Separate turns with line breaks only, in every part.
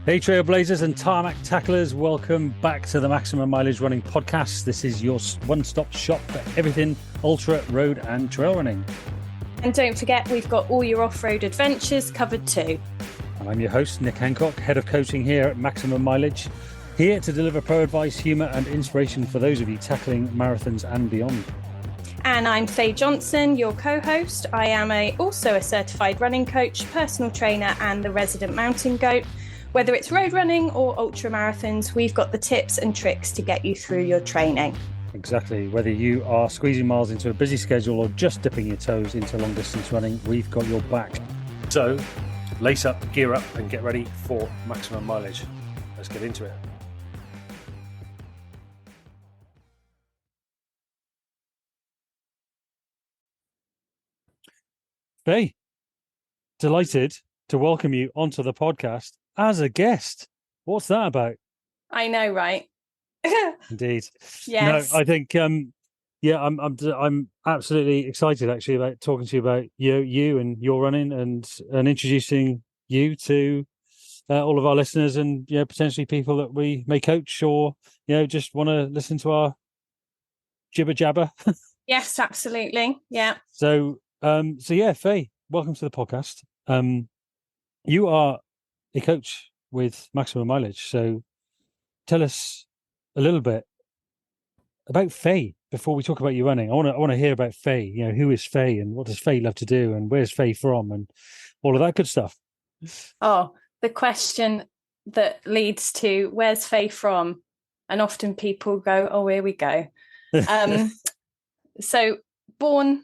Hey Trailblazers and Tarmac Tacklers, welcome back to the Maximum Mileage Running Podcast. This is your one-stop shop for everything ultra, road and trail running.
And don't forget, we've got all your off-road adventures covered too.
And I'm your host, Nick Hancock, Head of Coaching here at Maximum Mileage, here to deliver pro advice, humour and inspiration for those of you tackling marathons and beyond.
And I'm Faye Johnson, your co-host. I am also a certified running coach, personal trainer and the resident mountain goat. Whether it's road running or ultra marathons, we've got the tips and tricks to get you through your training.
Exactly. Whether you are squeezing miles into a busy schedule or just dipping your toes into long distance running, we've got your back. So lace up, gear up and get ready for maximum mileage. Let's get into it. Faye, delighted to welcome you onto the podcast as a guest. What's that about?
I know, right?
Indeed.
Yes.
No, I think I'm absolutely excited actually about talking to you about you and your running and introducing you to all of our listeners and potentially people that we may coach or just want to listen to our jibber jabber.
Yes, absolutely. Yeah.
So Faye, welcome to the podcast. You are a coach with Maximum Mileage. So tell us a little bit about Faye before we talk about you running. I want to hear about Faye. Who is Faye and what does Faye love to do and where's Faye from and all of that good stuff.
Oh, the question that leads to where's Faye from? And often people go, oh, here we go. So born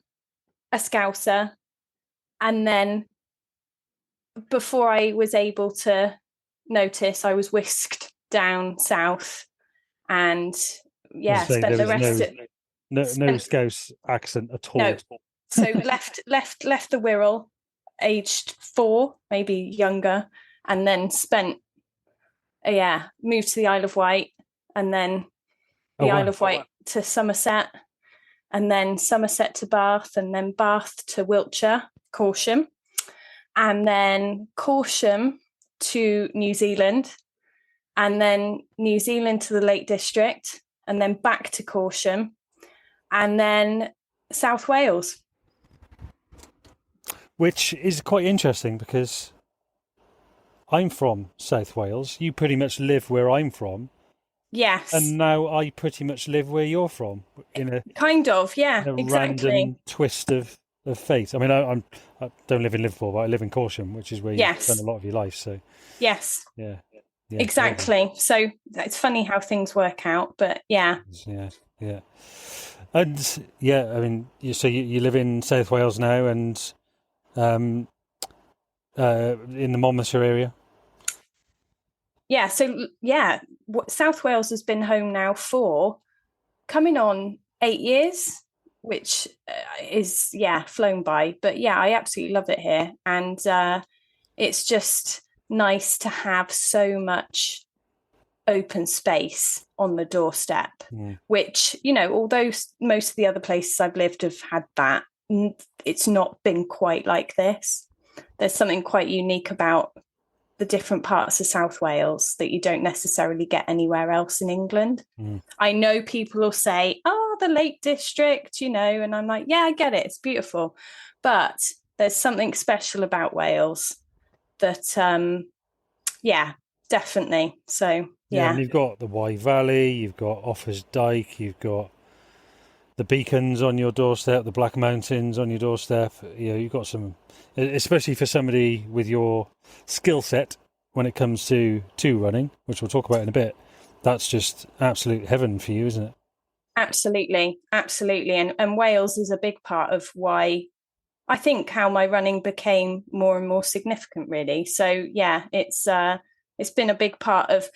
a Scouser, and then before I was able to notice, I was whisked down south and spent the rest of
no Scouse accent at all.
No. So left the Wirral aged 4, maybe younger, and then moved to the Isle of Wight, and then Isle of Wight to Somerset, and then Somerset to Bath, and then Bath to Wiltshire, Corsham, and then Corsham to New Zealand, and then New Zealand to the Lake District, and then back to Corsham, and then South Wales.
Which is quite interesting because I'm from South Wales. You pretty much live where I'm from.
Yes.
And now I pretty much live where you're from.
Exactly.
Random twist of fate. I mean, I don't live in Liverpool, but I live in Corsham, which is where you spend a lot of your life. So
yes.
Yeah,
exactly. So it's funny how things work out, but yeah.
And I mean, you live in South Wales now, and in the Monmouthshire area.
Yeah. So South Wales has been home now for coming on 8 years, which is flown by. But I absolutely love it here, and it's just nice to have so much open space on the doorstep, which, although most of the other places I've lived have had that, it's not been quite like this. There's something quite unique about the different parts of South Wales that you don't necessarily get anywhere else in England. I know people will say, oh, the Lake District, and I'm like, yeah, I get it. It's beautiful. But there's something special about Wales that, definitely. So,
and you've got the Wye Valley, you've got Offers Dyke, you've got the Beacons on your doorstep, the Black Mountains on your doorstep. You've got some, especially for somebody with your skill set when it comes to running, which we'll talk about in a bit. That's just absolute heaven for you, isn't it?
Absolutely. And Wales is a big part of why I think how my running became more and more significant, really. So it's been a big part of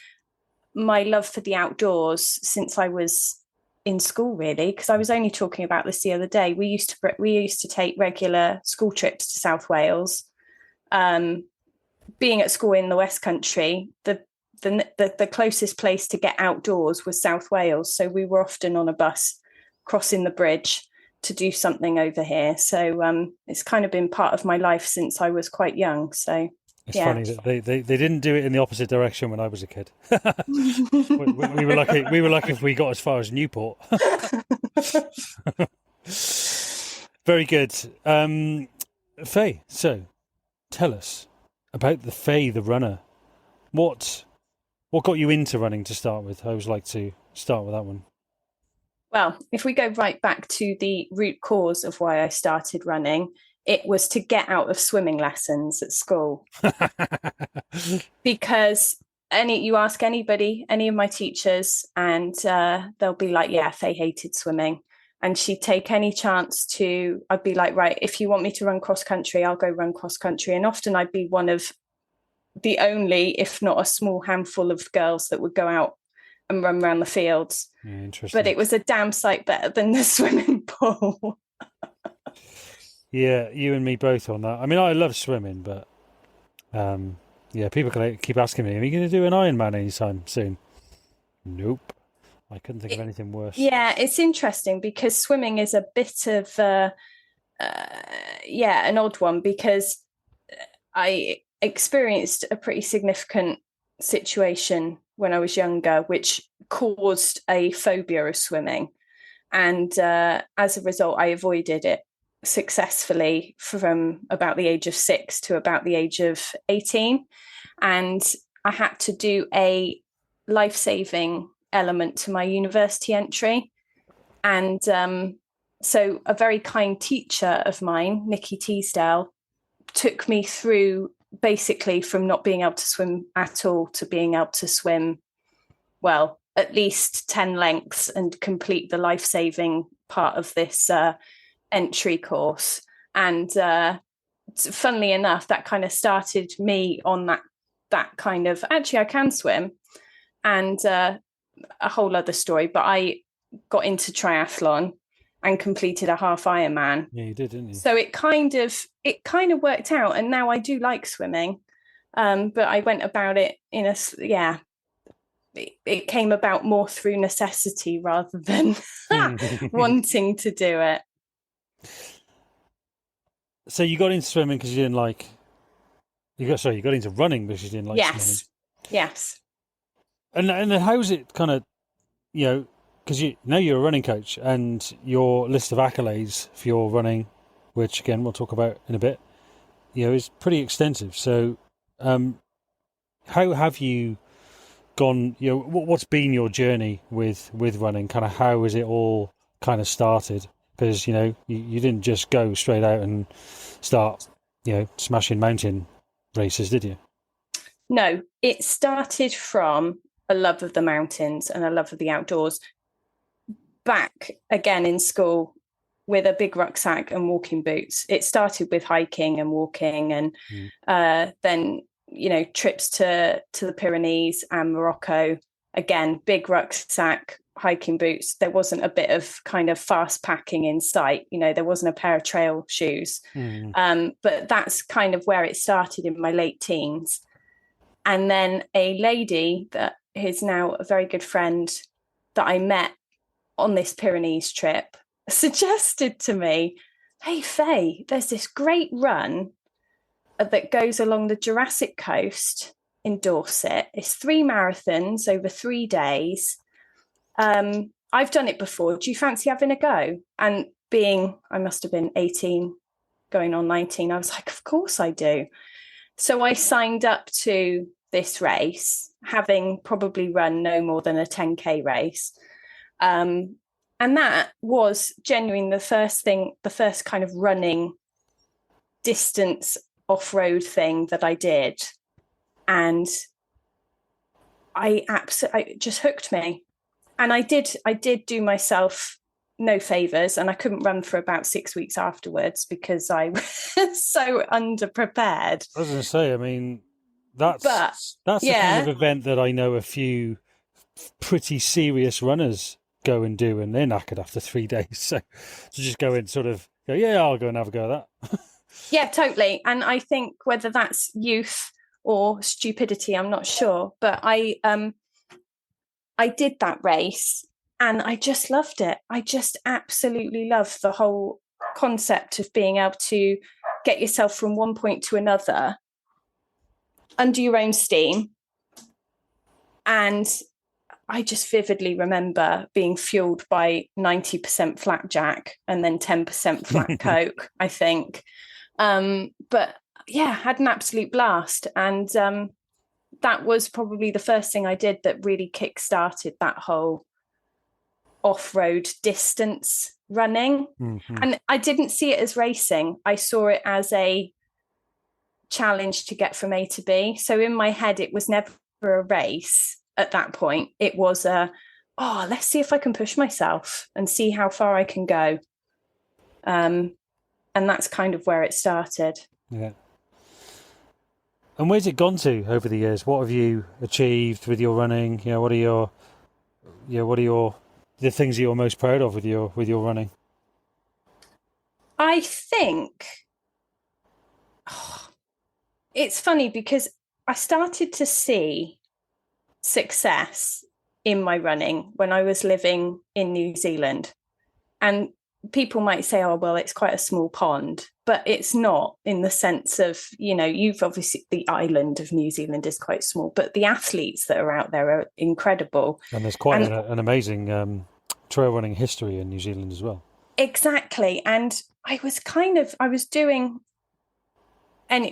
my love for the outdoors since I was in school, really, because I was only talking about this the other day. We used to take regular school trips to South Wales. Being at school in the West Country, the closest place to get outdoors was South Wales, so we were often on a bus crossing the bridge to do something over here. So it's kind of been part of my life since I was quite young. So
It's funny that they didn't do it in the opposite direction when I was a kid. We were lucky. We were lucky if we got as far as Newport. Very good, Faye. So, tell us about the Faye the runner. What got you into running to start with? I always like to start with that one.
Well, if we go right back to the root cause of why I started running, it was to get out of swimming lessons at school. Because you ask anybody, any of my teachers, and they'll be like, yeah, Faye hated swimming. And she'd take any chance to, I'd be like, right, if you want me to run cross country, I'll go run cross country. And often I'd be one of the only, if not a small handful of girls that would go out and run around the fields.
Yeah, interesting.
But it was a damn sight better than the swimming pool.
Yeah, you and me both on that. I mean, I love swimming, but yeah, people keep asking me, are you going to do an Ironman anytime soon? Nope. I couldn't think of anything worse.
Yeah, it's interesting because swimming is a bit of, an odd one, because I experienced a pretty significant situation when I was younger, which caused a phobia of swimming. And as a result, I avoided it successfully from about the age of 6 to about the age of 18. And I had to do a life-saving element to my university entry. And so a very kind teacher of mine, Nikki Teasdale, took me through basically from not being able to swim at all to being able to swim, well, at least 10 lengths and complete the life-saving part of this entry course. And funnily enough, that kind of started me on that kind of, actually I can swim, and a whole other story. But I got into triathlon and completed a half Ironman.
Yeah, you did, didn't you?
So it kind of worked out, and now I do like swimming. But I went about it in it came about more through necessity rather than wanting to do it.
So you got into swimming because you didn't like. You got into running because you didn't like swimming.
Yes.
And then how's it kind of, because you're a running coach, and your list of accolades for your running, which again we'll talk about in a bit, is pretty extensive. So, how have you gone? What's been your journey with running? Kind of how has it all kind of started? Because you didn't just go straight out and start smashing mountain races, did you?
No, it started from a love of the mountains and a love of the outdoors. Back again in school with a big rucksack and walking boots. It started with hiking and walking, and then trips to the Pyrenees and Morocco. Again, big rucksack, hiking boots. There wasn't a bit of kind of fast packing in sight. There wasn't a pair of trail shoes. But that's kind of where it started in my late teens. And then a lady that is now a very good friend that I met on this Pyrenees trip suggested to me, hey, Faye, there's this great run that goes along the Jurassic Coast in Dorset. It's 3 marathons over 3 days. I've done it before. Do you fancy having a go? And I must have been 18, going on 19, I was like, of course I do. So I signed up to this race, having probably run no more than a 10K race. And that was genuinely the first kind of running distance off-road thing that I did. And it just hooked me. And I did do myself no favors, and I couldn't run for about 6 weeks afterwards because I was so underprepared.
I was going to say, I mean, that's the kind of event that I know a few pretty serious runners go and do, and they're knackered after 3 days. So to just go and sort of go, yeah, I'll go and have a go at that.
Yeah, totally. And I think whether that's youth or stupidity, I'm not sure, but I did that race and I just loved it. I just absolutely loved the whole concept of being able to get yourself from one point to another under your own steam. And I just vividly remember being fueled by 90% flat jack and then 10% flat coke, I think. But yeah, had an absolute blast. And that was probably the first thing I did that really kick-started that whole off-road distance running.
Mm-hmm.
And I didn't see it as racing. I saw it as a challenge to get from A to B. So in my head, it was never a race at that point. It was let's see if I can push myself and see how far I can go. And that's kind of where it started.
Yeah. And where's it gone to over the years? What have you achieved with your running? What are the things that you're most proud of with your running?
I think it's funny because I started to see success in my running when I was living in New Zealand. And people might say, oh, well, it's quite a small pond, but it's not, in the sense of, you've obviously, the island of New Zealand is quite small, but the athletes that are out there are incredible.
And there's quite an amazing trail running history in New Zealand as well.
Exactly. And I was doing, and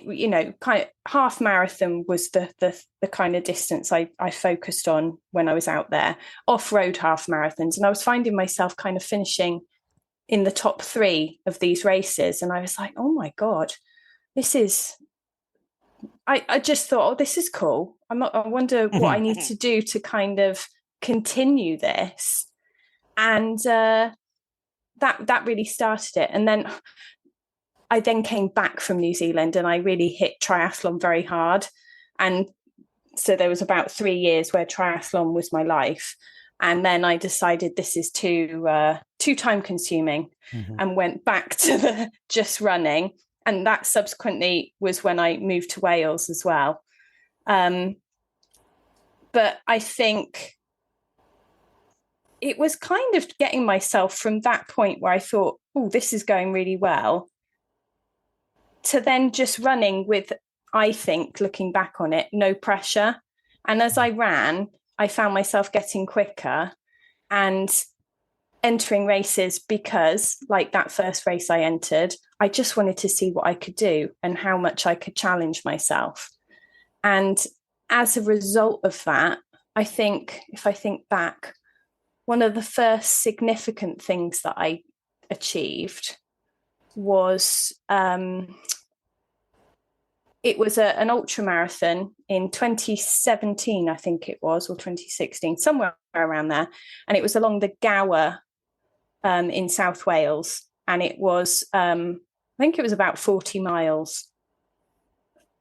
kind of half marathon was the kind of distance I focused on when I was out there, off-road half marathons. And I was finding myself kind of finishing in the top 3 of these races. And I was like, oh my God, I just thought, oh, this is cool. I wonder what I need to do to kind of continue this. And that really started it. And then I then came back from New Zealand and I really hit triathlon very hard. And so there was about 3 years where triathlon was my life. And then I decided this is too time consuming, and went back to the just running. And that subsequently was when I moved to Wales as well. But I think it was kind of getting myself from that point where I thought, oh, this is going really well, to then just running with, I think, looking back on it, no pressure. And as I ran, I found myself getting quicker and entering races because, like that first race I entered, I just wanted to see what I could do and how much I could challenge myself. And as a result of that, I think, if I think back, one of the first significant things that I achieved was it was an ultra marathon in 2017, I think it was, or 2016, somewhere around there. And it was along the Gower in South Wales. And it was, I think it was about 40 miles,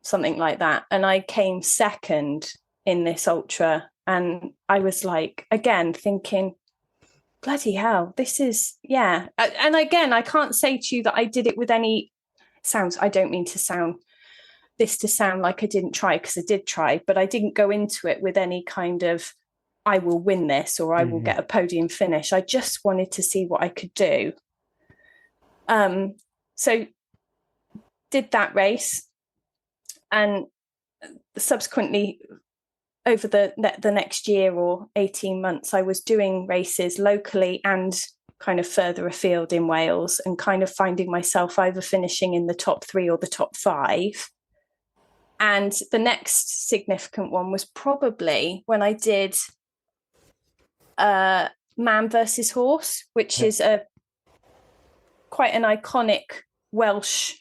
something like that. And I came second in this ultra. And I was like, again, thinking, bloody hell, this is, yeah. And again, I can't say to you that I did it with any sounds. I don't mean to sound like I didn't try, because I did try, but I didn't go into it with any kind of, I will win this or I will get a podium finish. I just wanted to see what I could do. So did that race, and subsequently over the next year or 18 months, I was doing races locally and kind of further afield in Wales, and kind of finding myself either finishing in the top 3 or the top 5. And the next significant one was probably when I did Man versus Horse, which is quite an iconic Welsh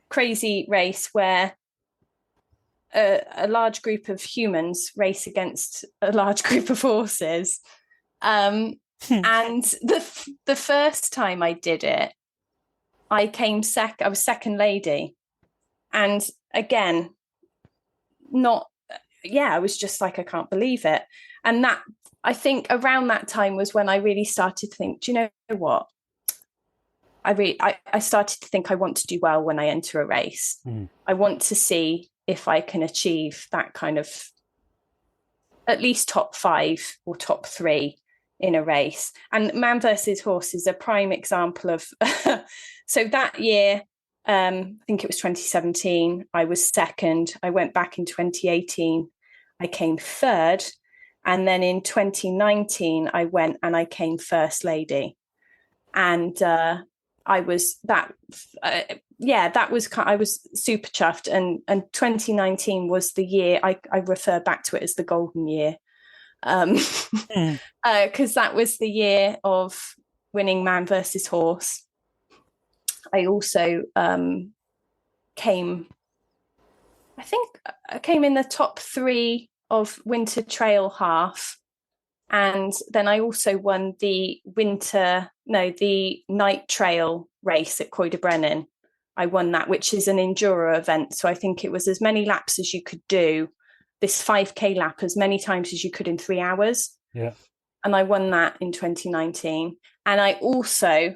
crazy race where a large group of humans race against a large group of horses. And the first time I did it, I was second lady. And again, I was just like, I can't believe it. And that, I think around that time was when I really started to think, do you know what? I started to think I want to do well when I enter a race. I want to see if I can achieve that kind of at least top 5 or top 3 in a race. And Man versus Horse is a prime example of, so that year, I think it was 2017, I was second. I went back in 2018, I came third. And then in 2019, I went and I came first lady. And I was that, I was super chuffed. And 2019 was the year, I refer back to it as the golden year. Because that was the year of winning man versus horse. I also came in the top 3 of winter trail half. And then I also won the night trail race at Coed y Brenin. I won that, which is an enduro event. So I think it was as many laps as you could do, this 5K lap, as many times as you could in 3 hours.
Yeah.
And I won that in 2019. And I also,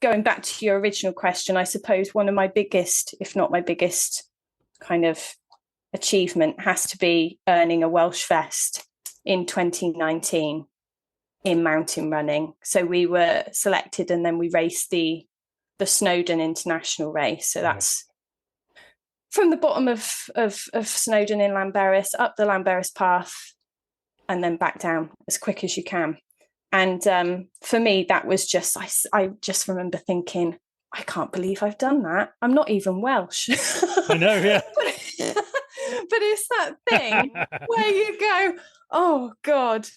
going back to your original question, I suppose one of my biggest, if not my biggest kind of achievement has to be earning a Welsh vest in 2019 in mountain running. So we were selected and then we raced the Snowdon International race. So that's from the bottom of Snowdon in Llanberis up the Llanberis path and then back down as quick as you can. And for me, that was just, I just remember thinking, I can't believe I've done that. I'm not even Welsh.
I know, yeah.
But it's that thing where you go, oh God,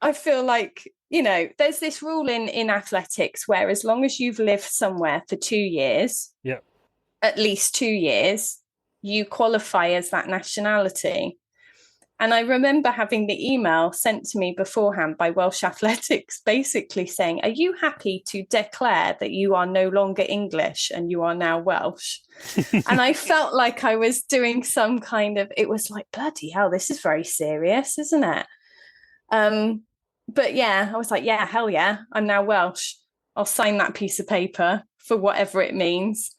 I feel like, there's this rule in athletics where as long as you've lived somewhere for 2 years, at least 2 years, you qualify as that nationality. And I remember having the email sent to me beforehand by Welsh Athletics, basically saying, are you happy to declare that you are no longer English and you are now Welsh? And I felt like I was doing some kind of, it was like, bloody hell, this is very serious, isn't it? But yeah, I was like, yeah, hell yeah, I'm now Welsh. I'll sign that piece of paper for whatever it means.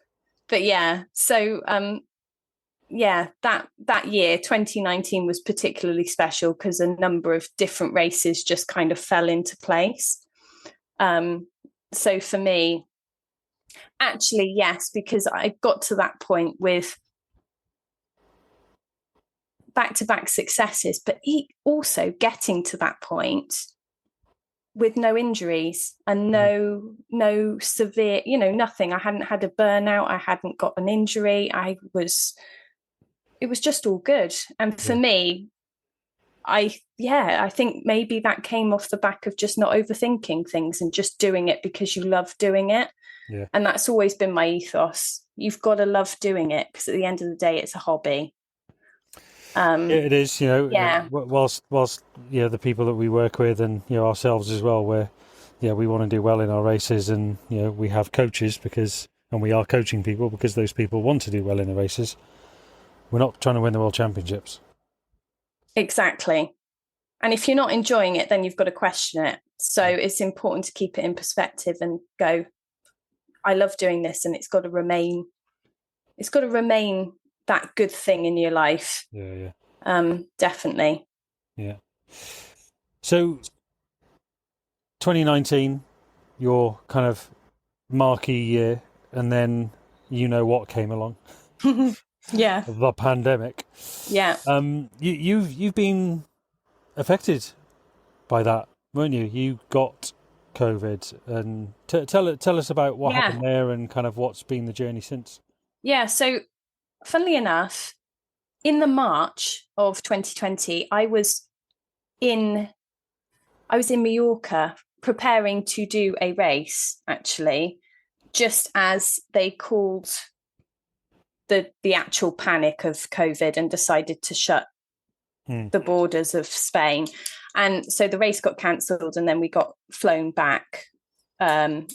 But yeah, so that year 2019 was particularly special because a number of different races just kind of fell into place. So for me, actually, yes, because I got to that point with back-to-back successes, but also getting to that point with no injuries and no severe, nothing. I hadn't had a burnout. I hadn't got an injury. It was just all good. And for me, I think maybe that came off the back of just not overthinking things and just doing it because you love doing it.
Yeah.
And that's always been my ethos. You've got to love doing it because at the end of the day, it's a hobby.
It is, whilst the people that we work with and ourselves as well, where we want to do well in our races, and we have coaches and we are coaching people because those people want to do well in the races. We're not trying to win the world championships.
Exactly. And if you're not enjoying it, then you've got to question it. So it's important to keep it in perspective and go, I love doing this, and it's got to remain that good thing in your life.
Yeah.
Definitely.
Yeah. So 2019, your kind of marquee year, and then what came along.
Yeah.
The pandemic.
Yeah.
You've been affected by that, weren't you? You got COVID, and tell us about what happened there and kind of what's been the journey since.
Yeah. So, funnily enough, in the March of 2020, I was in Mallorca preparing to do a race, actually, just as they called the actual panic of COVID and decided to shut the borders of Spain. And so the race got cancelled, and then we got flown back, and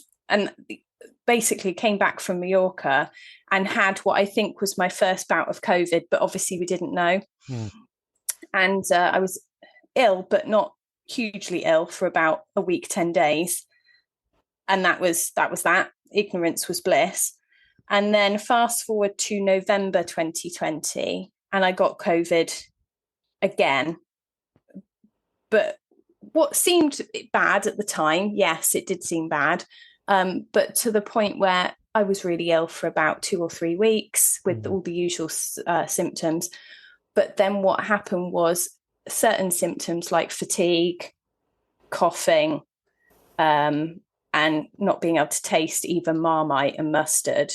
basically came back from Mallorca and had what I think was my first bout of COVID, but obviously we didn't know. And I was ill, but not hugely ill, for about a week, 10 days. And that was that. Ignorance was bliss. And then fast forward to November 2020, and I got COVID again. But what seemed bad at the time, yes, it did seem bad, but to the point where I was really ill for about 2 or 3 weeks with all the usual symptoms. But then what happened was certain symptoms like fatigue, coughing, and not being able to taste even Marmite and mustard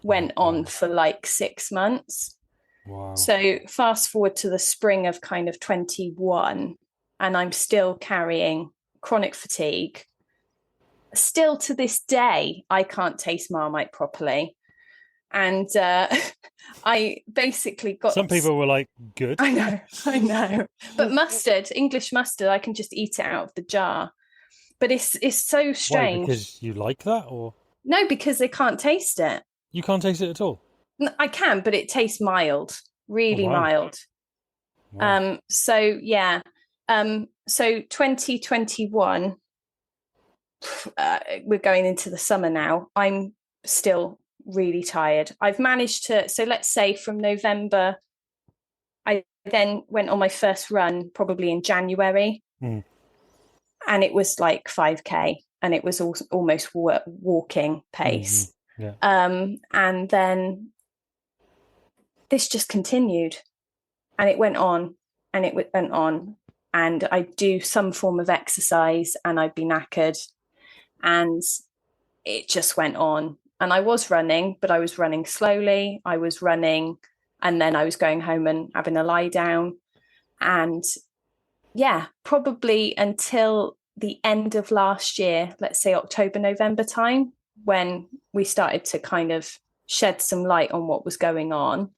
went on for like 6 months.
Wow.
So fast forward to the spring of kind of 21, and I'm still carrying chronic fatigue. Still to this day, I can't taste Marmite properly. And I basically got...
Some people were like, good.
I know. But mustard, English mustard, I can just eat it out of the jar. But it's so strange.
Why, because you like that, or?
No, because I can't taste it.
You can't taste it at all?
I can, but it tastes mild, really mild.
Wow.
So 2021, we're going into the summer now. I'm still really tired. I've managed to, so let's say from November, I then went on my first run probably in January, and it was like 5K, and it was almost walking pace.
Yeah.
And then this just continued, and it went on, and it went on, and I'd do some form of exercise and I'd be knackered, and it just went on. And I was running, but I was running slowly. I was running, and then I was going home and having a lie down. And yeah, probably until the end of last year, let's say October, November time, when we started to kind of shed some light on what was going on.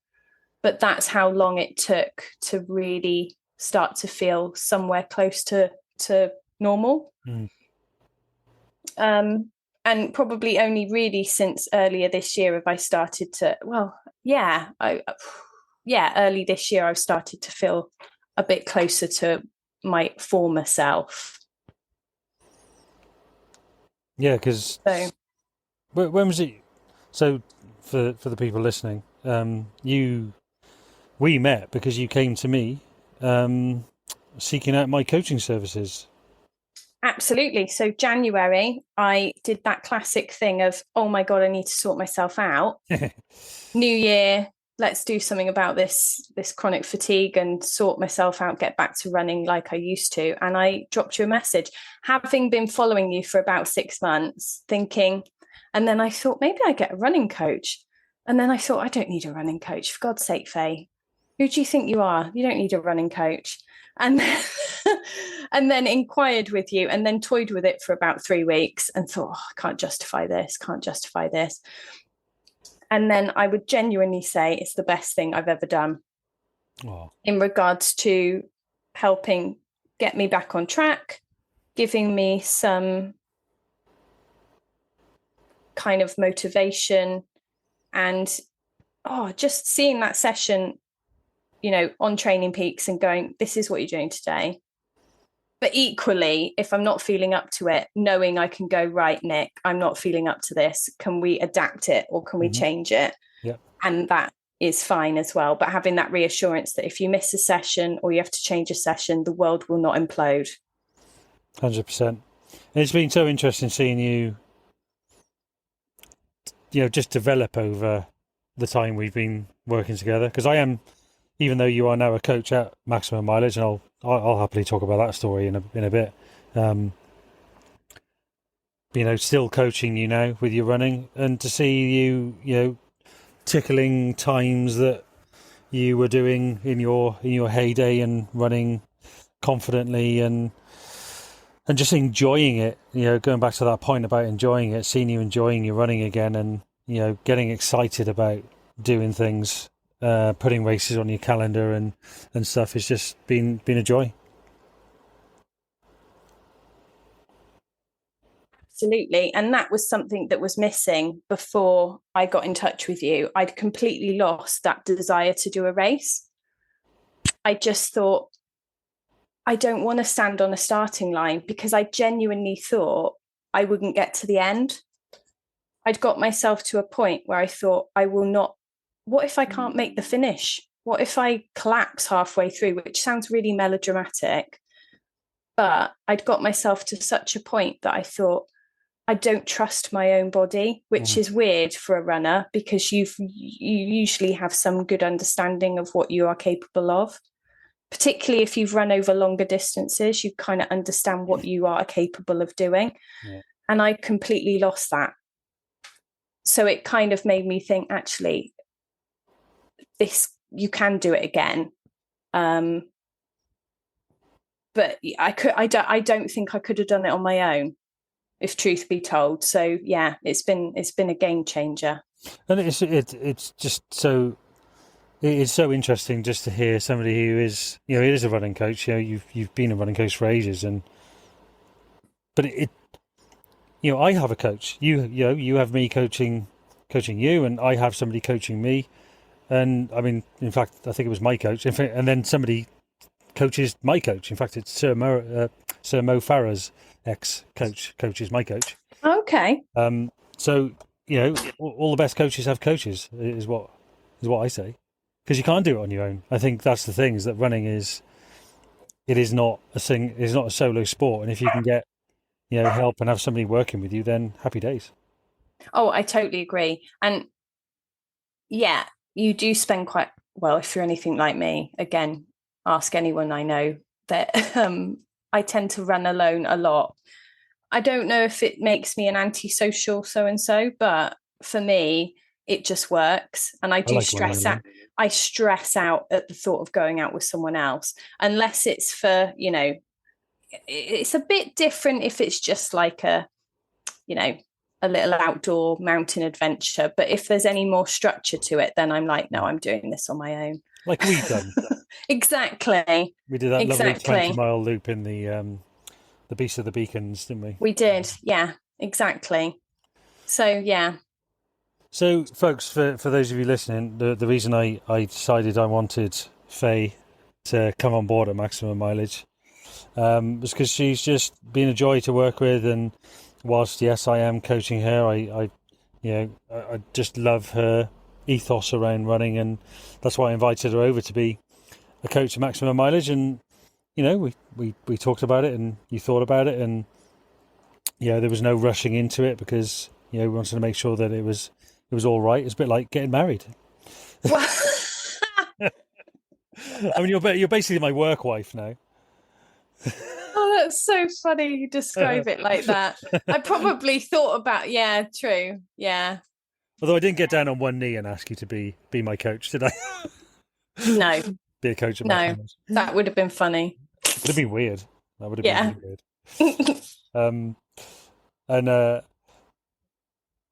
But that's how long it took to really start to feel somewhere close to normal. And probably only really since earlier this year have I started to, early this year I've started to feel a bit closer to my former self.
Yeah, because when was it? So for the people listening, we met because you came to me seeking out my coaching services.
Absolutely. So January, I did that classic thing of, oh my God, I need to sort myself out. New year, let's do something about this chronic fatigue and sort myself out, get back to running like I used to. And I dropped you a message, having been following you for about 6 months, thinking, and then I thought maybe I get a running coach. And then I thought, I don't need a running coach. For God's sake, Faye, who do you think you are? You don't need a running coach. And then, and then inquired with you, and then toyed with it for about 3 weeks and thought, I can't justify this. And then I would genuinely say it's the best thing I've ever done in regards to helping get me back on track, giving me some kind of motivation, and just seeing that session, on Training Peaks and going, this is what you're doing today. But equally, if I'm not feeling up to it, knowing I can go, right, Nick, I'm not feeling up to this. Can we adapt it or can we change it?
Yeah.
And that is fine as well. But having that reassurance that if you miss a session or you have to change a session, the world will not implode.
100%. And it's been so interesting seeing you, just develop over the time we've been working together. Because I am, even though you are now a coach at Maximum Mileage, and I'll happily talk about that story in a bit. Still coaching you now with your running, and to see you, tickling times that you were doing in your heyday and running confidently and just enjoying it. Going back to that point about enjoying it, seeing you enjoying your running again, and getting excited about doing things. Putting races on your calendar and stuff has just been a joy.
Absolutely. And that was something that was missing before I got in touch with you. I'd completely lost that desire to do a race. I just thought, I don't want to stand on a starting line, because I genuinely thought I wouldn't get to the end. I'd got myself to a point where I thought, I will not. What if I can't make the finish? What if I collapse halfway through? Which sounds really melodramatic. But I'd got myself to such a point that I thought, I don't trust my own body, which is weird for a runner, because you usually have some good understanding of what you are capable of. Particularly if you've run over longer distances, you kind of understand what you are capable of doing.
Yeah.
And I completely lost that. So it kind of made me think, actually, you can do it again. But I don't think I could have done it on my own, if truth be told. So yeah, it's been a game changer.
And it's just so it's so interesting just to hear somebody who is, it is a running coach. You've been a running coach for ages, but I have a coach. You have me coaching you, and I have somebody coaching me. And I mean, in fact, I think it was my coach, and then somebody coaches my coach. In fact, it's Sir Mo Farah's ex-coach coaches my coach.
Okay.
So all the best coaches have coaches, is what I say, because you can't do it on your own. I think that's the thing, is that running is not a solo sport, and if you can get help and have somebody working with you, then happy days.
Oh, I totally agree. And yeah, you do spend quite well, if you're anything like me. Again, ask anyone I know, that I tend to run alone a lot. I don't know if it makes me an antisocial so-and-so, but for me, it just works. And I do stress out. I stress out at the thought of going out with someone else, unless it's for, it's a bit different if it's just like a little outdoor mountain adventure. But if there's any more structure to it, then I'm like, no, I'm doing this on my own.
Like we've done.
Exactly.
We did that lovely 20-mile loop in the Beast of the Beacons, didn't we?
We did. Yeah, exactly. So, yeah.
So, folks, for those of you listening, the reason I decided I wanted Faye to come on board at Maximum Mileage was because she's just been a joy to work with, and whilst yes, I am coaching her, I just love her ethos around running, and that's why I invited her over to be a coach at Maximum Mileage. And we talked about it, and you thought about it, and there was no rushing into it, because we wanted to make sure that it was all right. It's a bit like getting married.
Well,
I mean, you're basically my work wife now.
Oh, that's so funny you describe it like that. I probably thought about, yeah, true. Yeah.
Although I didn't get down on one knee and ask you to be my coach, did I?
No.
Be a coach of
no, that would have been funny.
Would have been weird. That would have been really weird.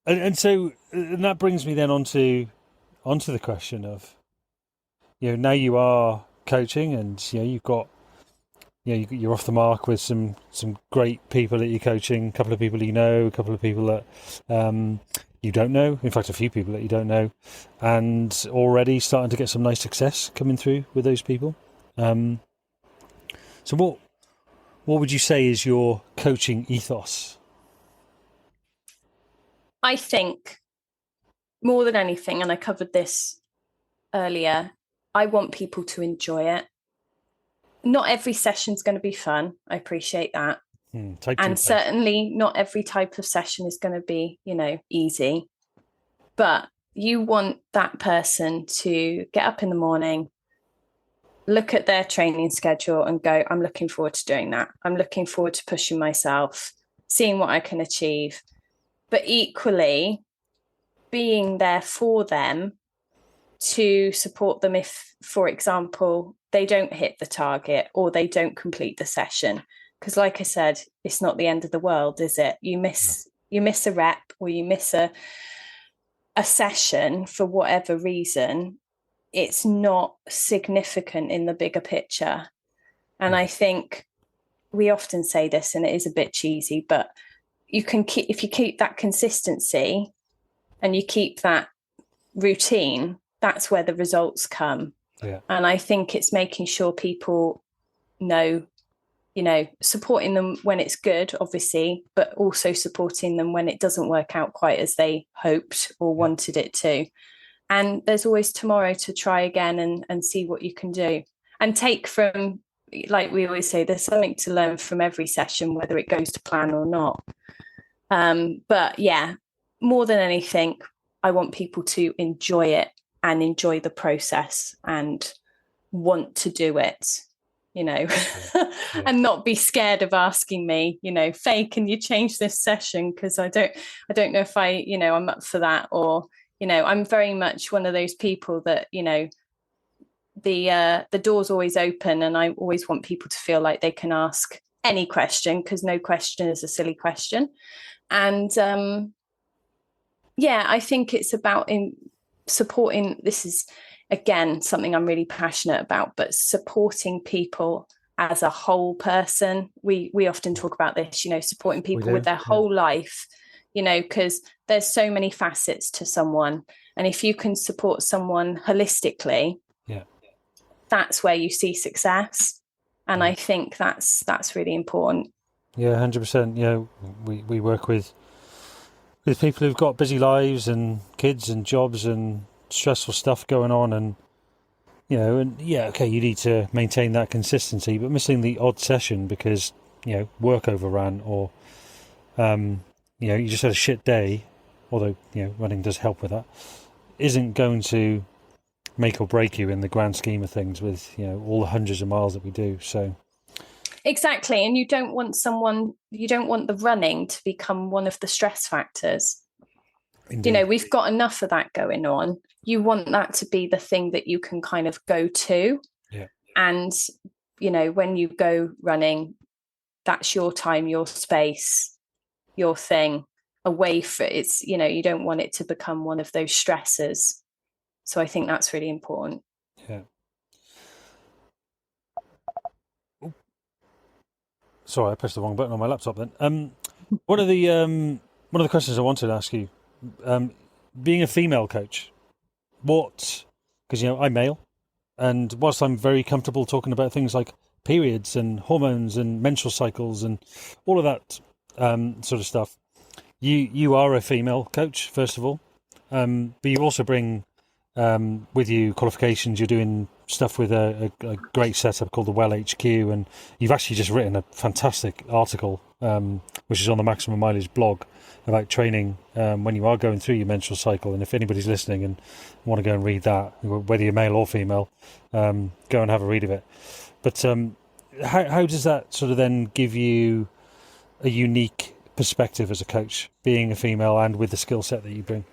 And so that brings me then onto the question of, now you are coaching, and you've got, you're off the mark with some great people that you're coaching, a couple of people a couple of people that you don't know, in fact a few people that you don't know, and already starting to get some nice success coming through with those people. So what would you say is your coaching ethos?
I think more than anything, and I covered this earlier, I want people to enjoy it. Not every session's going to be fun. I appreciate that. And certainly not every type of session is going to be, easy. But you want that person to get up in the morning, look at their training schedule and go, I'm looking forward to doing that. I'm looking forward to pushing myself, seeing what I can achieve. But equally, being there for them to support them if, for example, they don't hit the target or they don't complete the session. Because like I said, it's not the end of the world, is it? You miss a rep, or you miss a session for whatever reason. It's not significant in the bigger picture. And I think we often say this, and it is a bit cheesy, but if you keep that consistency and you keep that routine, that's where the results come.
Yeah.
And I think it's making sure people know, supporting them when it's good, obviously, but also supporting them when it doesn't work out quite as they hoped or wanted it to. And there's always tomorrow to try again and see what you can do. And take from, like we always say, there's something to learn from every session, whether it goes to plan or not. But yeah, more than anything, I want people to enjoy it and enjoy the process and want to do it, and not be scared of asking me, Faye, can you change this session? Because I don't know if I'm up for that. Or, I'm very much one of those people that, the door's always open, and I always want people to feel like they can ask any question, because no question is a silly question. And I think it's about supporting. This is, again, something I'm really passionate about, but supporting people as a whole person. We often talk about this, supporting people with their whole life, because there's so many facets to someone. And if you can support someone holistically, that's where you see success. And I think that's really important.
Yeah, 100%. We work with people who've got busy lives and kids and jobs and stressful stuff going on, and okay, you need to maintain that consistency, but missing the odd session because work overran, or you just had a shit day, although running does help with that, isn't going to make or break you in the grand scheme of things with all the hundreds of miles that we do. So
exactly. And you don't want the running to become one of the stress factors. Indeed. We've got enough of that going on. You want that to be the thing that you can kind of go to.
Yeah.
And when you go running, that's your time, your space, your thing, away for it's you don't want it to become one of those stressors. So I think that's really important.
Yeah. Sorry, I pressed the wrong button on my laptop then. One of the questions I wanted to ask you, being a female coach, because I'm male, and whilst I'm very comfortable talking about things like periods and hormones and menstrual cycles and all of that sort of stuff, you are a female coach, first of all, but you also bring with you qualifications. You're doing stuff with a great setup called the Well HQ, and you've actually just written a fantastic article, which is on the Maximum Mileage blog, about training when you are going through your menstrual cycle. And if anybody's listening and want to go and read that, whether you're male or female, go and have a read of it. But how does that sort of then give you a unique perspective as a coach, being a female and with the skill set that you bring?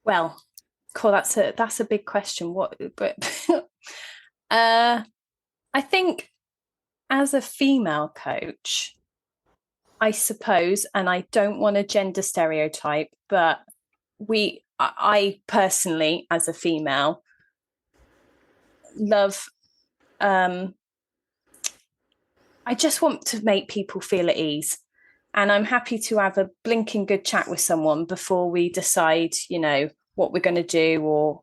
Well, cool. That's a big question. I think as a female coach, I suppose, and I don't want a gender stereotype, but I personally, as a female, love. I just want to make people feel at ease. And I'm happy to have a blinking good chat with someone before we decide, what we're going to do, or,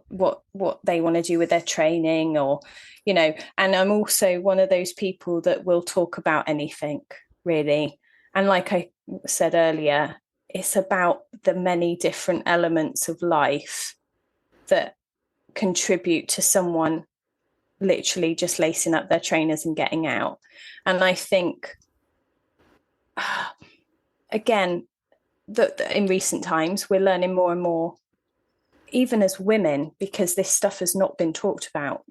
what they want to do with their training, or, and I'm also one of those people that will talk about anything, really. And like I said earlier, it's about the many different elements of life that contribute to someone literally just lacing up their trainers and getting out. And I think, again, that in recent times we're learning more and more, even as women, because this stuff has not been talked about,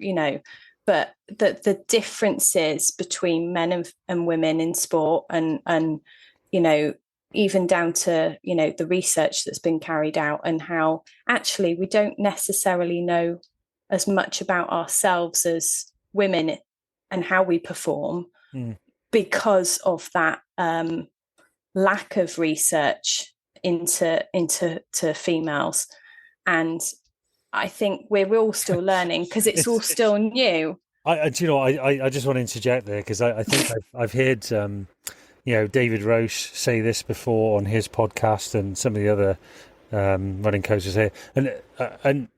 but the differences between men and women in sport, and even down to the research that's been carried out, and how actually we don't necessarily know as much about ourselves as women and how we perform because of that lack of research into females. And I think we're all still learning, because it's all still new.
I just want to interject there, because I think I've heard David Roche say this before on his podcast, and some of the other running coaches here, and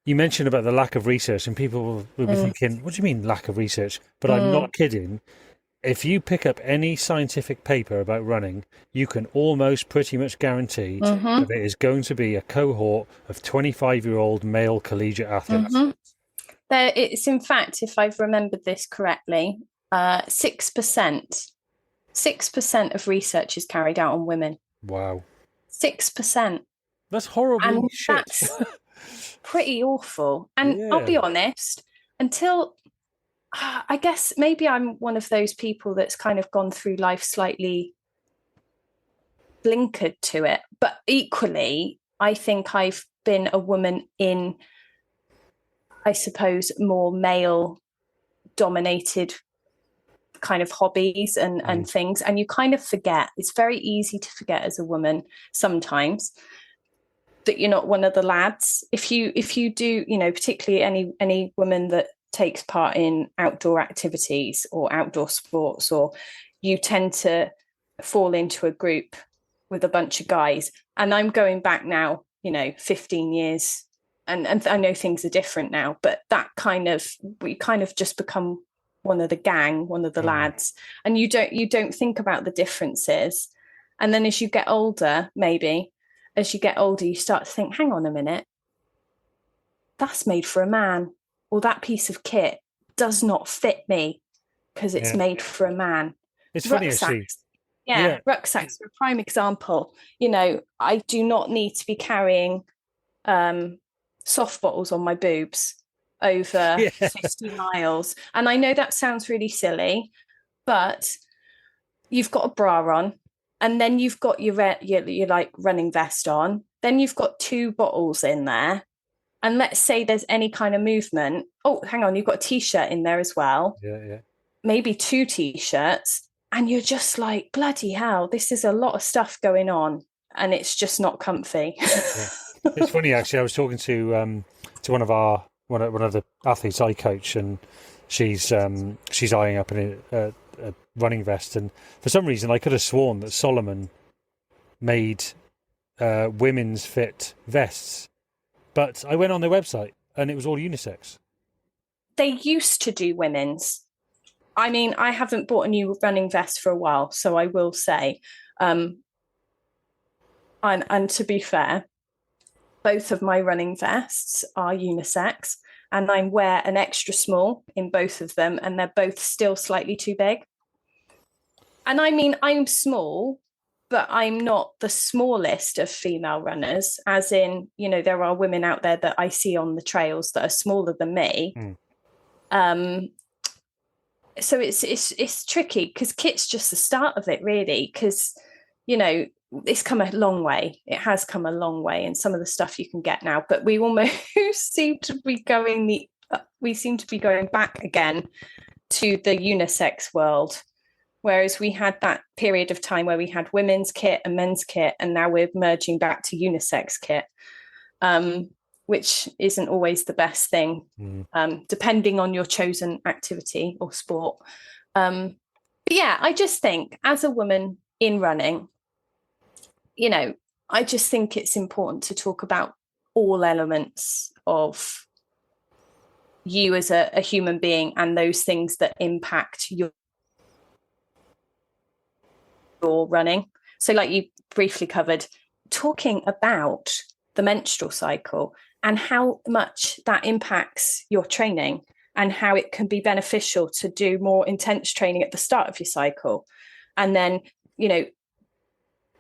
you mentioned about the lack of research, and people will be thinking, what do you mean lack of research? But I'm not kidding. If you pick up any scientific paper about running, you can almost pretty much guarantee that it is going to be a cohort of 25-year-old male collegiate athletes.
It's, in fact, if I've remembered this correctly, 6% 6% of research is carried out on women.
Wow.
6%.
That's horribly
And
shit.
that's pretty awful. And I'll be
Yeah.
honest, until I guess maybe I'm one of those people that's kind of gone through life slightly blinkered to it. But equally, I think I've been a woman in, I suppose, more male dominated kind of hobbies and things. And you kind of forget, it's very easy to forget as a woman sometimes that you're not one of the lads. If you do, you know, particularly any woman that takes part in outdoor activities or outdoor sports, or you tend to fall into a group with a bunch of guys. And I'm going back now, you know, 15 years, and I know things are different now, but that kind of, we kind of just become one of the gang, one of the lads, and you don't think about the differences. And then as you get older, maybe as you get older, you start to think, hang on a minute, that's made for a man, or that piece of kit does not fit me because it's made for a man.
It's funny, actually.
Yeah, rucksacks are a prime example. You know, I do not need to be carrying soft bottles on my boobs over 50 miles. And I know that sounds really silly, but you've got a bra on, and then you've got your like running vest on, then you've got 2 bottles in there, and let's say there's any kind of movement, oh hang on, you've got a t-shirt in there as well, maybe 2 t-shirts, and you're just like, bloody hell, this is a lot of stuff going on, and it's just not comfy.
It's funny, actually. I was talking to one of the athletes I coach, and she's eyeing up a running vest, and for some reason I could have sworn that Solomon made women's fit vests, but I went on their website and it was all unisex.
They used to do women's. I mean, I haven't bought a new running vest for a while, so I will say, and to be fair, both of my running vests are unisex, and I wear an extra small in both of them, and they're both still slightly too big. And I mean, I'm small, but I'm not the smallest of female runners, as in, you know, there are women out there that I see on the trails that are smaller than me. So it's tricky, because kit's just the start of it, really, because, you know, it's come a long way. It has come a long way, and some of the stuff you can get now, but we almost seem to be going back again to the unisex world. Whereas we had that period of time where we had women's kit and men's kit, and now we're merging back to unisex kit, which isn't always the best thing, depending on your chosen activity or sport. But yeah, I just think as a woman in running, you know, I just think it's important to talk about all elements of you as a human being, and those things that impact your running. So like you briefly covered, talking about the menstrual cycle and how much that impacts your training, and how it can be beneficial to do more intense training at the start of your cycle, and then, you know,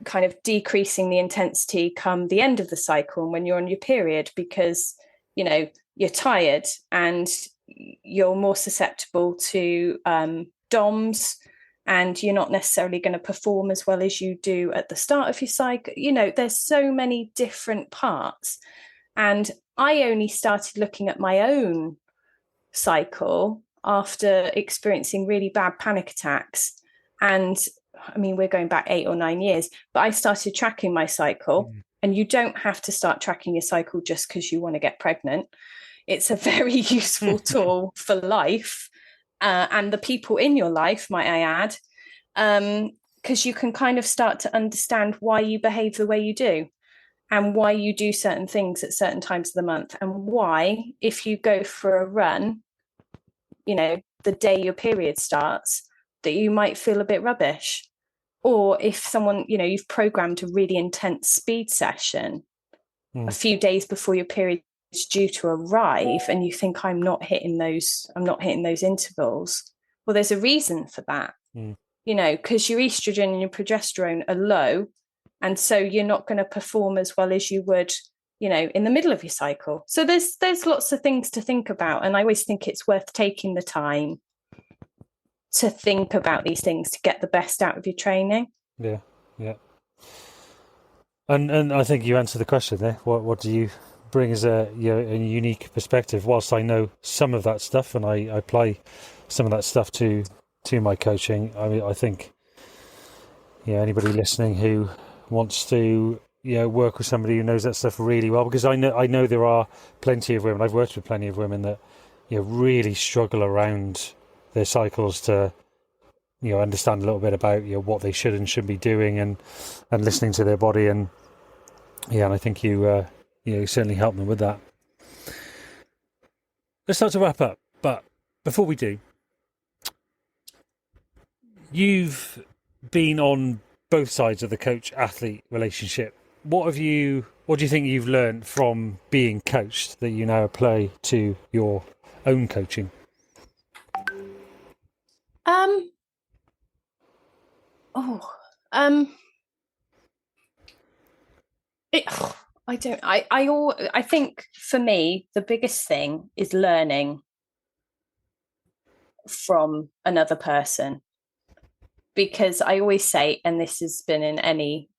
kind of decreasing the intensity come the end of the cycle and when you're on your period, because, you know, you're tired and you're more susceptible to DOMS, and you're not necessarily going to perform as well as you do at the start of your cycle. You know, there's so many different parts. And I only started looking at my own cycle after experiencing really bad panic attacks. And I mean, we're going back 8 or 9 years, but I started tracking my cycle. And you don't have to start tracking your cycle just because you want to get pregnant. It's a very useful tool for life, and the people in your life, might I add, because you can kind of start to understand why you behave the way you do, and why you do certain things at certain times of the month, and why, if you go for a run, you know, the day your period starts, that you might feel a bit rubbish. Or if someone, you know, you've programmed a really intense speed session a few days before your period is due to arrive, and you think, I'm not hitting those intervals. Well, there's a reason for that. because your estrogen and your progesterone are low. And so you're not going to perform as well as you would, in the middle of your cycle. So there's lots of things to think about. And I always think it's worth taking the time to think about these things to get the best out of your training.
Yeah, yeah. And I think you answered the question there. What do you bring as a unique perspective? Whilst I know some of that stuff and I apply some of that stuff to my coaching, I think anybody listening who wants to work with somebody who knows that stuff really well, because I know there are plenty of women. I've worked with plenty of women that really struggle around their cycles to understand a little bit about what they should and shouldn't be doing and listening to their body, and I think you certainly help them with that. Let's start to wrap up, but before we do, you've been on both sides of the coach-athlete relationship. What do you think you've learned from being coached that you now apply to your own coaching?
I think for me, the biggest thing is learning from another person, because I always say, and this has been in any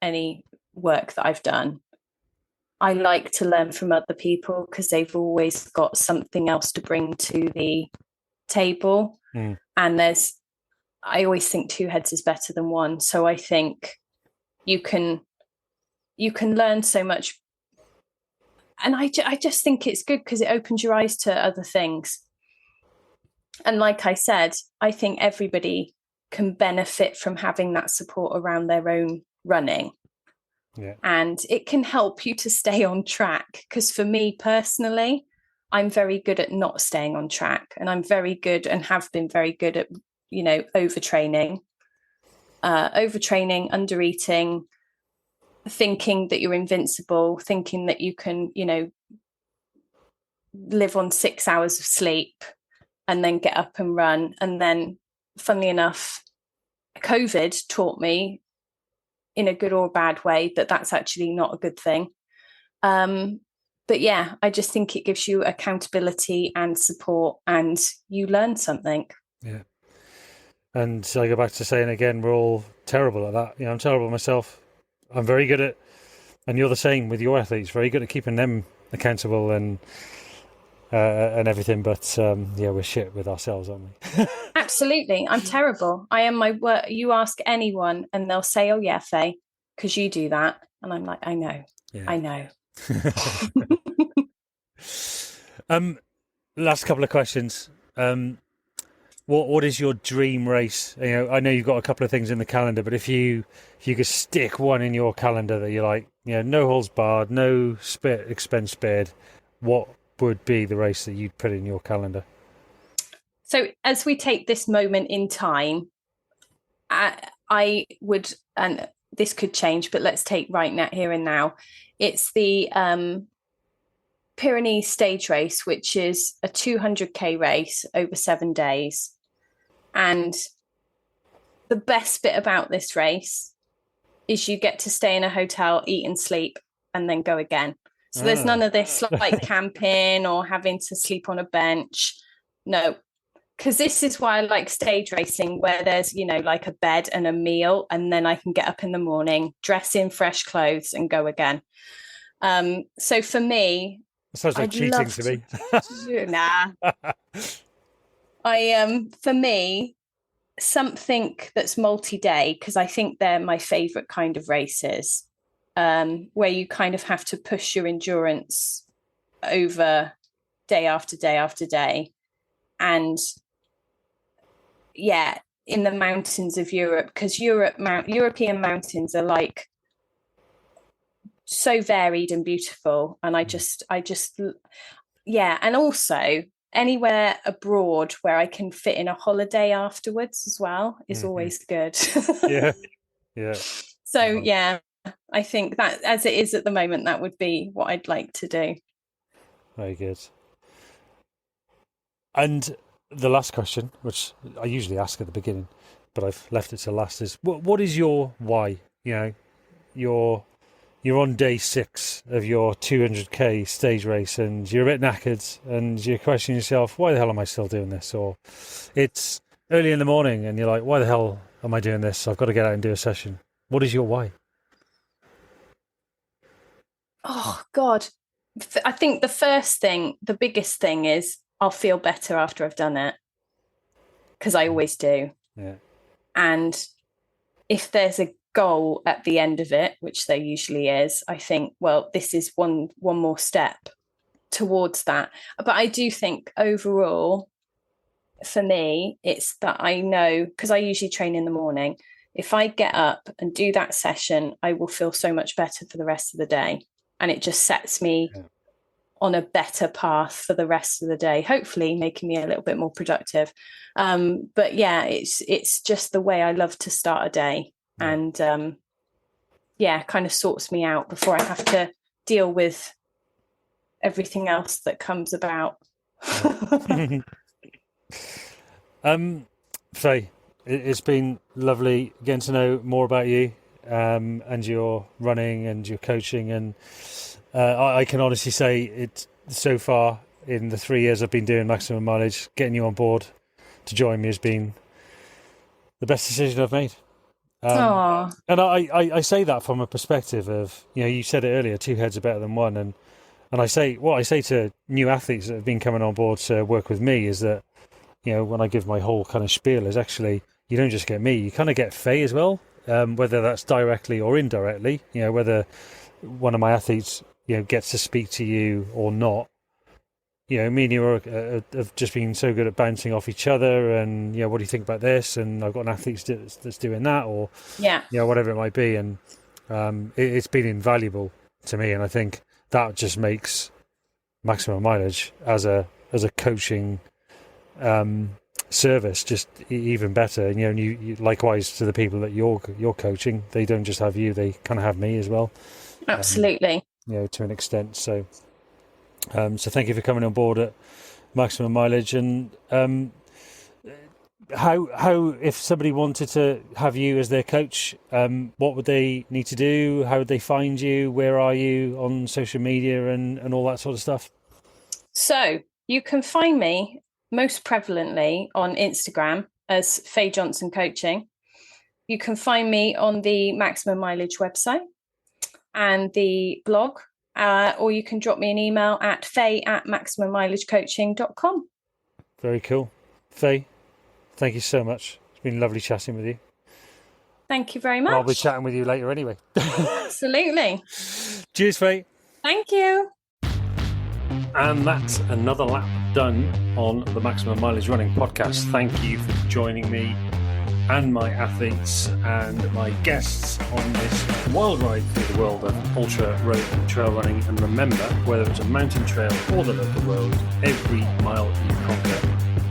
work that I've done, I like to learn from other people because they've always got something else to bring to the table. And I always think two heads is better than one. So I think you can learn so much. And I just think it's good because it opens your eyes to other things. And like I said, I think everybody can benefit from having that support around their own running.
Yeah.
And it can help you to stay on track. Because for me personally, I'm very good at not staying on track. And I'm very good and have been very good at, overtraining, under eating, thinking that you're invincible, thinking that you can, live on 6 hours of sleep and then get up and run. And then, funnily enough, COVID taught me, in a good or bad way, that that's actually not a good thing. But yeah, I just think it gives you accountability and support, and you learn something.
Yeah. And I go back to saying again, we're all terrible at that. I'm terrible myself. I'm very good at, and you're the same with your athletes, very good at keeping them accountable and everything. But we're shit with ourselves, aren't we?
Absolutely. I'm terrible. I am my work. You ask anyone and they'll say, "Oh yeah, Faye, because you do that." And I'm like, I know. Yeah. I know.
Last couple of questions. What is your dream race? I know you've got a couple of things in the calendar, but if you could stick one in your calendar that you're like, no holds barred, no expense spared, what would be the race that you'd put in your calendar?
So as we take this moment in time, I would, and this could change, but let's take right now, here and now. It's the Pyrenees stage race, which is a 200k race over 7 days. And the best bit about this race is you get to stay in a hotel, eat and sleep, and then go again. So there's none of this like camping or having to sleep on a bench. No, because this is why I like stage racing, where there's, like a bed and a meal, and then I can get up in the morning, dress in fresh clothes and go again. So for me,
it sounds like cheating to me.
Nah. For me, something that's multi-day, because I think they're my favorite kind of races, where you kind of have to push your endurance over day after day after day. And yeah, in the mountains of Europe, because European mountains are like so varied and beautiful. And I just, and also anywhere abroad where I can fit in a holiday afterwards as well is always good.
Yeah.
So I think that as it is at the moment, that would be what I'd like to do.
Very good. And the last question, which I usually ask at the beginning, but I've left it to last. Is what is your why? You're on day 6 of your 200k stage race, and you're a bit knackered, and you're questioning yourself, why the hell am I still doing this? Or it's early in the morning, and you're like, why the hell am I doing this? I've got to get out and do a session. What is your why?
Oh God, I think the biggest thing is I'll feel better after I've done it, because I always do.
Yeah.
And if there's a goal at the end of it, which there usually is, I think, well, this is one more step towards that. But I do think overall, for me, it's that I know, because I usually train in the morning, if I get up and do that session, I will feel so much better for the rest of the day. And it just sets me on a better path for the rest of the day, hopefully making me a little bit more productive. But yeah, it's just the way I love to start a day. And kind of sorts me out before I have to deal with everything else that comes about.
Faye, it's been lovely getting to know more about you, and your running and your coaching, and I can honestly say it so far in the 3 years I've been doing Maximum Mileage, getting you on board to join me has been the best decision I've made. And I say that from a perspective of, you said it earlier, 2 heads are better than one, and I say to new athletes that have been coming on board to work with me is that, when I give my whole kind of spiel, is actually you don't just get me, you kind of get Faye as well, whether that's directly or indirectly, whether one of my athletes gets to speak to you or not. Me and you have just been so good at bouncing off each other, and what do you think about this? And I've got an athlete that's doing that, or whatever it might be, and it's been invaluable to me. And I think that just makes Maximum Mileage as a coaching service just even better. And you likewise to the people that you're coaching, they don't just have you; they kind of have me as well.
Absolutely.
To an extent. So thank you for coming on board at Maximum Mileage. And how if somebody wanted to have you as their coach, what would they need to do? How would they find you? Where are you on social media and all that sort of stuff?
So you can find me most prevalently on Instagram as Faye Johnson Coaching. You can find me on the Maximum Mileage website and the blog, or you can drop me an email at faye@maximummileagecoaching.com.
Very cool. Faye, thank you so much. It's been lovely chatting with you.
Thank you very much.
I'll be chatting with you later anyway.
Absolutely.
Cheers, Faye.
Thank you.
And that's another lap done on the Maximum Mileage Running podcast. Thank you for joining me and my athletes and my guests on this wild ride through the world of ultra, road and trail running. And remember, whether it's a mountain trail or the local road, every mile you conquer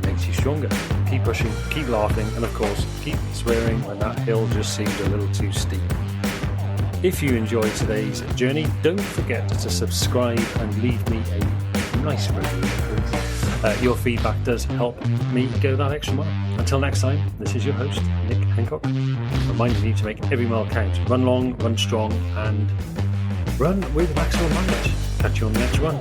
makes you stronger. Keep pushing, keep laughing, and of course, keep swearing when that hill just seems a little too steep. If you enjoyed today's journey, don't forget to subscribe and leave me a nice review. Your feedback does help me go that extra mile. Until next time, this is your host, Nick Hancock, reminding you to make every mile count. Run long, run strong, and run with maximum mileage. Catch you on the next run.